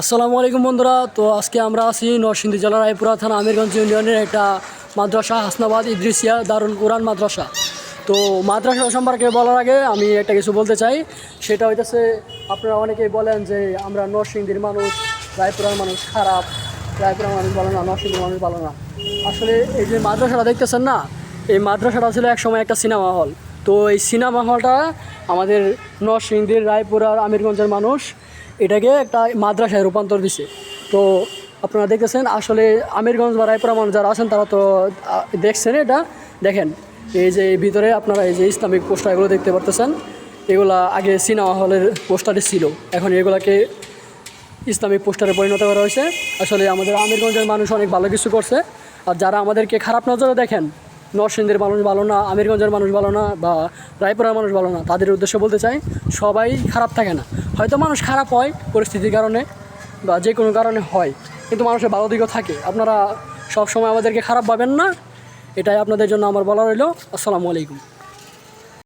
আসসালামু আলাইকুম বন্ধুরা। তো আজকে আমরা আছি নরসিংদী জেলার রায়পুরা থানা আমিরগঞ্জ ইউনিয়নের একটা মাদ্রাসা হাসনাবাদ ইদ্রিসিয়া দারুল কুরআন মাদ্রাসা। তো মাদ্রাসা সম্পর্কে বলার আগে আমি একটা কিছু বলতে চাই, সেটা হইতেছে আপনারা অনেকেই বলেন যে আমরা নরসিংদীর মানুষ, রায়পুরার মানুষ খারাপ, রায়পুরার মানুষ ভালো না, নরসিংদীর মানুষ ভালো না। আসলে এই যে মাদ্রাসাটা দেখতেছেন না, এই মাদ্রাসাটা ছিল একসময় একটা সিনেমা হল। তো এই সিনেমা হলটা আমাদের নরসিংদীর রায়পুরার আমিরগঞ্জের মানুষ এটাকে একটা মাদ্রাসায় রূপান্তর দিছে। তো আপনারা দেখতেছেন আসলে আমিরগঞ্জ বা রায়পুরা মানুষ যারা আছেন তারা তো দেখছেন, এটা দেখেন এই যে ভিতরে আপনারা এই যে ইসলামিক পোস্টার এগুলো দেখতে পারতেছেন, এগুলা আগে সিনেমা হলের পোস্টারে ছিল, এখন এগুলাকে ইসলামিক পোস্টারে পরিণত করা হয়েছে। আসলে আমাদের আমিরগঞ্জের মানুষ অনেক ভালো কিছু করছে। আর যারা আমাদেরকে খারাপ নজরে দেখেন, নরসিংদীর মানুষ ভালো না, আমিরগঞ্জের মানুষ ভালো না, বা রায়পুরার মানুষ ভালো না, তাদের উদ্দেশ্যে বলতে চাই সবাই খারাপ থাকে না। হয়তো মানুষ খারাপ হয় পরিস্থিতির কারণে বা যে কোনো কারণে হয়, কিন্তু মানুষের ভালো দিকও থাকে। আপনারা সব সময় আমাদেরকে খারাপ ভাবেন না, এটাই আপনাদের জন্য আমার বলা রইল। আসসালামু আলাইকুম।